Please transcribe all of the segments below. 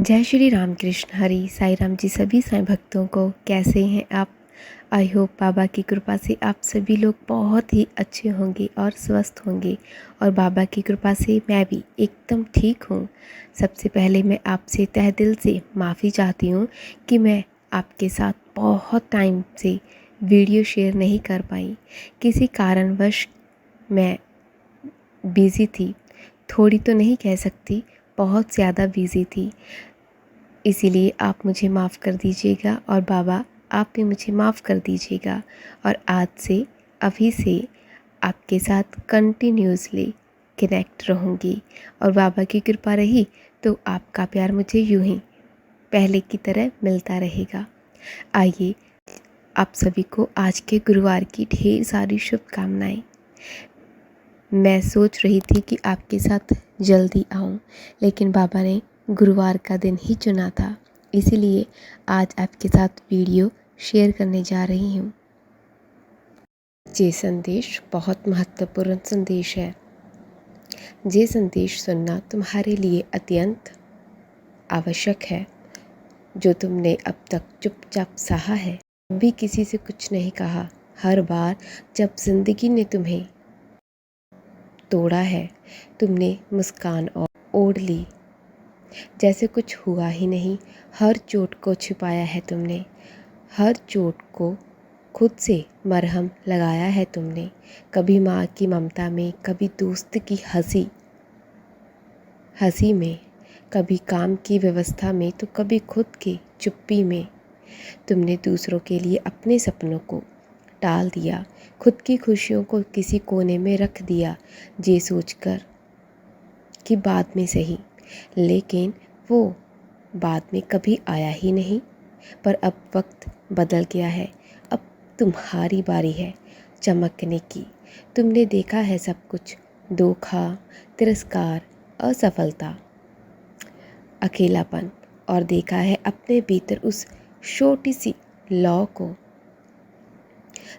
जय श्री राम कृष्ण हरि साईं राम जी। सभी साईं भक्तों को कैसे हैं आप। आई होप बाबा की कृपा से आप सभी लोग बहुत ही अच्छे होंगे और स्वस्थ होंगे, और बाबा की कृपा से मैं भी एकदम ठीक हूँ। सबसे पहले मैं आपसे तहे दिल से माफ़ी चाहती हूँ कि मैं आपके साथ बहुत टाइम से वीडियो शेयर नहीं कर पाई। किसी कारणवश मैं बिज़ी थी, थोड़ी तो नहीं कह सकती, बहुत ज़्यादा बिज़ी थी। इसीलिए आप मुझे माफ़ कर दीजिएगा और बाबा आप भी मुझे माफ़ कर दीजिएगा। और आज से अभी से आपके साथ कंटिन्यूसली कनेक्ट रहूँगी, और बाबा की कृपा रही तो आपका प्यार मुझे यूं ही पहले की तरह मिलता रहेगा। आइए, आप सभी को आज के गुरुवार की ढेर सारी शुभकामनाएं। मैं सोच रही थी कि आपके साथ जल्दी आऊं, लेकिन बाबा ने गुरुवार का दिन ही चुना था, इसीलिए आज आपके साथ वीडियो शेयर करने जा रही हूं। ये संदेश बहुत महत्वपूर्ण संदेश है। ये संदेश सुनना तुम्हारे लिए अत्यंत आवश्यक है। जो तुमने अब तक चुपचाप सहा है, भी किसी से कुछ नहीं कहा, हर बार जब जिंदगी ने तुम्हें तोड़ा है, तुमने मुस्कान और ओढ़ ली जैसे कुछ हुआ ही नहीं। हर चोट को छिपाया है तुमने, हर चोट को खुद से मरहम लगाया है तुमने। कभी माँ की ममता में, कभी दोस्त की हंसी में, कभी काम की व्यवस्था में, तो कभी खुद की चुप्पी में। तुमने दूसरों के लिए अपने सपनों को टाल दिया, खुद की खुशियों को किसी कोने में रख दिया, ये सोचकर कि बाद में सही। लेकिन वो बाद में कभी आया ही नहीं। पर अब वक्त बदल गया है, अब तुम्हारी बारी है चमकने की। तुमने देखा है सब कुछ, धोखा, तिरस्कार, असफलता, अकेलापन, और देखा है अपने भीतर उस छोटी सी लौ को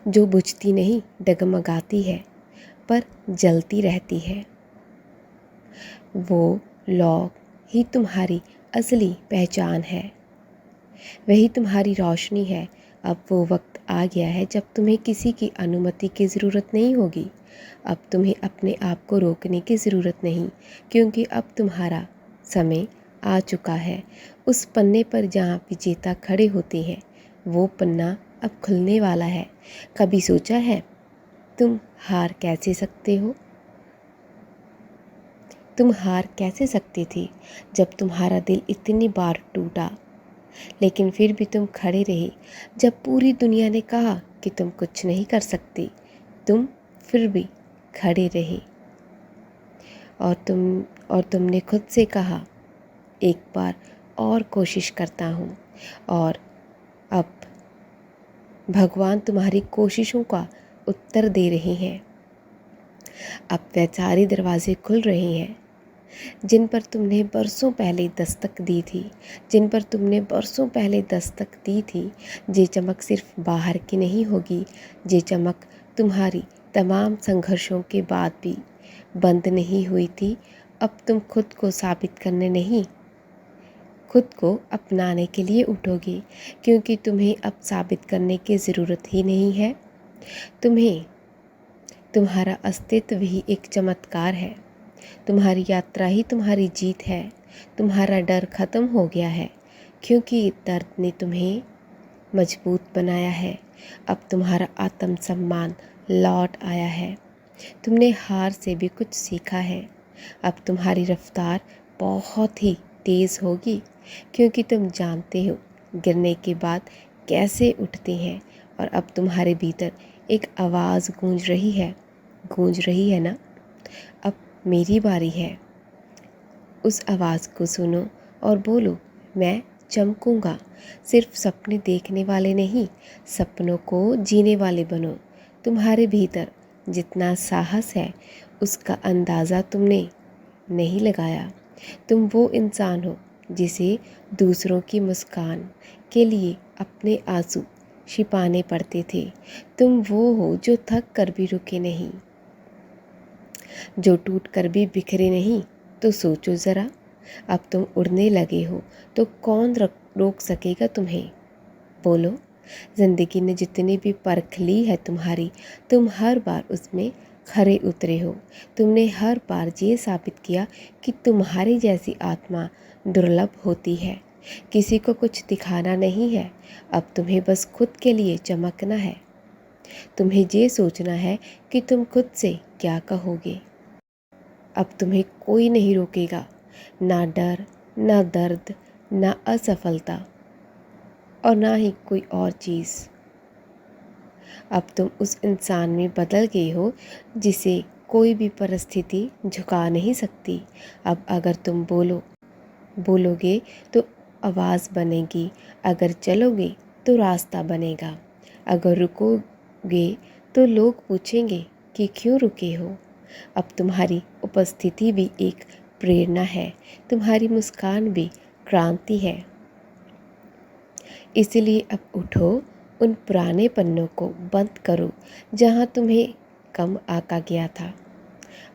जो बुझती नहीं, डगमगाती है पर जलती रहती है। वो लौ ही तुम्हारी असली पहचान है, वही तुम्हारी रोशनी है। अब वो वक्त आ गया है जब तुम्हें किसी की अनुमति की ज़रूरत नहीं होगी। अब तुम्हें अपने आप को रोकने की ज़रूरत नहीं, क्योंकि अब तुम्हारा समय आ चुका है। उस पन्ने पर जहाँ विजेता खड़े होते हैं, वो पन्ना अब खुलने वाला है। कभी सोचा है तुम हार कैसे सकते हो? तुम हार कैसे सकती थी जब तुम्हारा दिल इतनी बार टूटा, लेकिन फिर भी तुम खड़े रहे। जब पूरी दुनिया ने कहा कि तुम कुछ नहीं कर सकती, तुम फिर भी खड़े रहे। और तुमने खुद से कहा, एक बार और कोशिश करता हूँ। और अब भगवान तुम्हारी कोशिशों का उत्तर दे रहे हैं। अब वह सारे दरवाजे खुल रहे हैं जिन पर तुमने बरसों पहले दस्तक दी थी, जिन पर तुमने बरसों पहले दस्तक दी थी। ये चमक सिर्फ बाहर की नहीं होगी, ये चमक तुम्हारी तमाम संघर्षों के बाद भी बंद नहीं हुई थी। अब तुम खुद को साबित करने नहीं, खुद को अपनाने के लिए उठोगे, क्योंकि तुम्हें अब साबित करने की ज़रूरत ही नहीं है। तुम्हारा अस्तित्व ही एक चमत्कार है। तुम्हारी यात्रा ही तुम्हारी जीत है। तुम्हारा डर खत्म हो गया है, क्योंकि दर्द ने तुम्हें मजबूत बनाया है। अब तुम्हारा आत्मसम्मान लौट आया है। तुमने हार से भी कुछ सीखा है। अब तुम्हारी रफ्तार बहुत ही तेज़ होगी, क्योंकि तुम जानते हो गिरने के बाद कैसे उठते हैं। और अब तुम्हारे भीतर एक आवाज़ गूंज रही है ना, अब मेरी बारी है। उस आवाज़ को सुनो और बोलो, मैं चमकूंगा। सिर्फ सपने देखने वाले नहीं, सपनों को जीने वाले बनो। तुम्हारे भीतर जितना साहस है, उसका अंदाज़ा तुमने नहीं लगाया। तुम वो इंसान हो जिसे दूसरों की मुस्कान के लिए अपने आंसू छिपाने पड़ते थे। तुम वो हो जो थक कर भी रुके नहीं, जो टूट कर भी बिखरे नहीं। तो सोचो ज़रा, अब तुम उड़ने लगे हो तो कौन रोक सकेगा तुम्हें? बोलो। ज़िंदगी ने जितनी भी परख ली है तुम्हारी, तुम हर बार उसमें खरे उतरे हो। तुमने हर बार ये साबित किया कि तुम्हारी जैसी आत्मा दुर्लभ होती है। किसी को कुछ दिखाना नहीं है, अब तुम्हें बस खुद के लिए चमकना है। तुम्हें ये सोचना है कि तुम खुद से क्या कहोगे। अब तुम्हें कोई नहीं रोकेगा, ना डर, ना दर्द, ना असफलता और ना ही कोई और चीज़। अब तुम उस इंसान में बदल गए हो जिसे कोई भी परिस्थिति झुका नहीं सकती। अब अगर तुम बोलोगे तो आवाज़ बनेगी, अगर चलोगे तो रास्ता बनेगा, अगर रुकोगे तो लोग पूछेंगे कि क्यों रुके हो। अब तुम्हारी उपस्थिति भी एक प्रेरणा है, तुम्हारी मुस्कान भी क्रांति है। इसलिए अब उठो, उन पुराने पन्नों को बंद करो जहाँ तुम्हें कम आका गया था।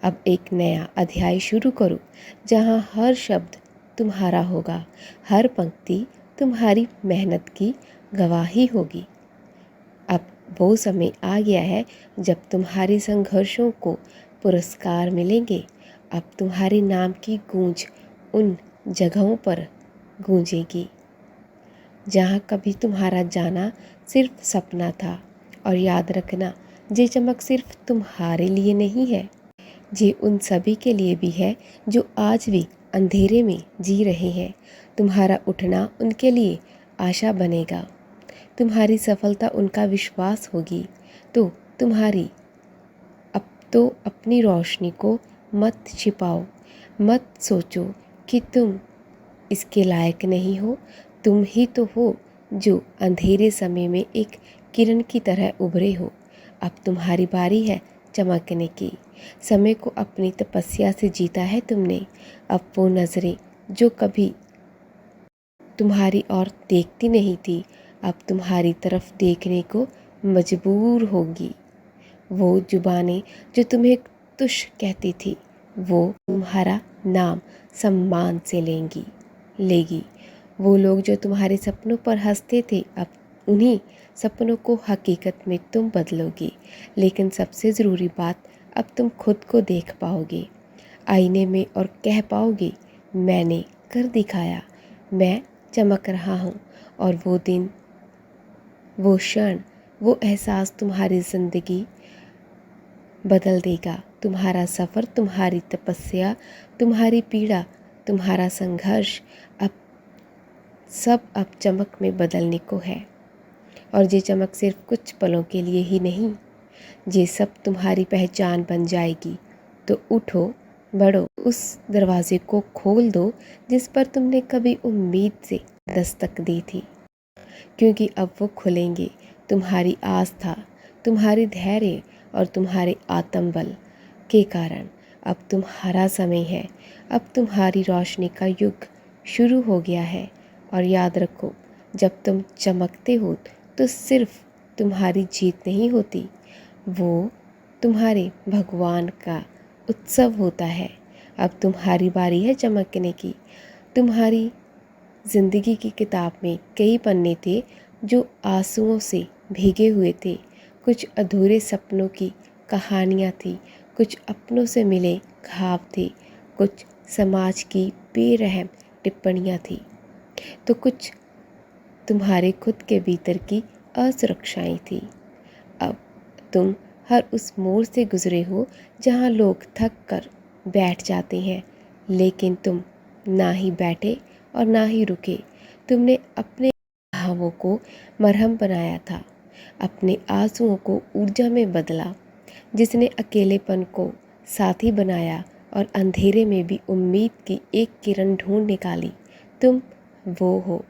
अब एक नया अध्याय शुरू करो जहाँ हर शब्द तुम्हारा होगा, हर पंक्ति तुम्हारी मेहनत की गवाही होगी। अब वो समय आ गया है जब तुम्हारे संघर्षों को पुरस्कार मिलेंगे। अब तुम्हारे नाम की गूंज उन जगहों पर गूंजेगी जहाँ कभी तुम्हारा जाना सिर्फ सपना था। और याद रखना, ये चमक सिर्फ तुम्हारे लिए नहीं है, ये उन सभी के लिए भी है जो आज भी अंधेरे में जी रहे हैं। तुम्हारा उठना उनके लिए आशा बनेगा, तुम्हारी सफलता उनका विश्वास होगी। तो तुम्हारी अब तो अपनी रोशनी को मत छिपाओ, मत सोचो कि तुम इसके लायक नहीं हो। तुम ही तो हो जो अंधेरे समय में एक किरण की तरह उभरे हो। अब तुम्हारी बारी है चमकने की। समय को अपनी तपस्या से जीता है तुमने। अब वो नज़रें जो कभी तुम्हारी ओर देखती नहीं थी, अब तुम्हारी तरफ देखने को मजबूर होगी। वो जुबानें जो तुम्हें तुष कहती थी, वो तुम्हारा नाम सम्मान से लेगी। वो लोग जो तुम्हारे सपनों पर हंसते थे, अब उन्हीं सपनों को हकीकत में तुम बदलोगी। लेकिन सबसे ज़रूरी बात, अब तुम खुद को देख पाओगे आईने में और कह पाओगे, मैंने कर दिखाया, मैं चमक रहा हूँ। और वो दिन, वो क्षण, वो एहसास तुम्हारी ज़िंदगी बदल देगा। तुम्हारा सफ़र, तुम्हारी तपस्या, तुम्हारी पीड़ा, तुम्हारा संघर्ष अब चमक में बदलने को है। और ये चमक सिर्फ कुछ पलों के लिए ही नहीं, ये सब तुम्हारी पहचान बन जाएगी। तो उठो, बढ़ो, उस दरवाजे को खोल दो जिस पर तुमने कभी उम्मीद से दस्तक दी थी, क्योंकि अब वो खुलेंगे तुम्हारी आस्था, तुम्हारी धैर्य और तुम्हारे आत्मबल के कारण। अब तुम्हारा समय है, अब तुम्हारी रोशनी का युग शुरू हो गया है। और याद रखो, जब तुम चमकते हो तो सिर्फ तुम्हारी जीत नहीं होती, वो तुम्हारे भगवान का उत्सव होता है। अब तुम्हारी बारी है चमकने की। तुम्हारी ज़िंदगी की किताब में कई पन्ने थे जो आंसुओं से भीगे हुए थे। कुछ अधूरे सपनों की कहानियाँ थी, कुछ अपनों से मिले घाव थे, कुछ समाज की बेरहम टिप्पणियाँ थी, तो कुछ तुम्हारे खुद के भीतर की असुरक्षाएं थी। अब तुम हर उस मोड़ से गुजरे हो जहाँ लोग थक कर बैठ जाते हैं, लेकिन तुम ना ही बैठे और ना ही रुके। तुमने अपने घावों को मरहम बनाया था, अपने आंसुओं को ऊर्जा में बदला, जिसने अकेलेपन को साथी बनाया और अंधेरे में भी उम्मीद की एक किरण ढूंढ निकाली। तुम वो हो।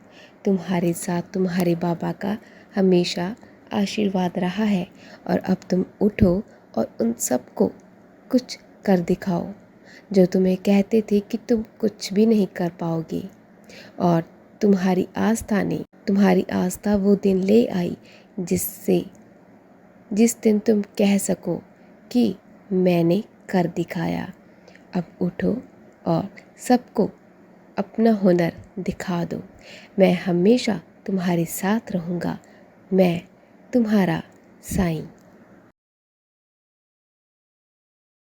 तुम्हारे साथ तुम्हारे बाबा का हमेशा आशीर्वाद रहा है। और अब तुम उठो और उन सबको कुछ कर दिखाओ जो तुम्हें कहते थे कि तुम कुछ भी नहीं कर पाओगे। और तुम्हारी आस्था वो दिन ले आई जिस दिन तुम कह सको कि मैंने कर दिखाया। अब उठो और सबको अपना हुनर दिखा दो। मैं हमेशा तुम्हारे साथ रहूँगा। मैं तुम्हारा साईं।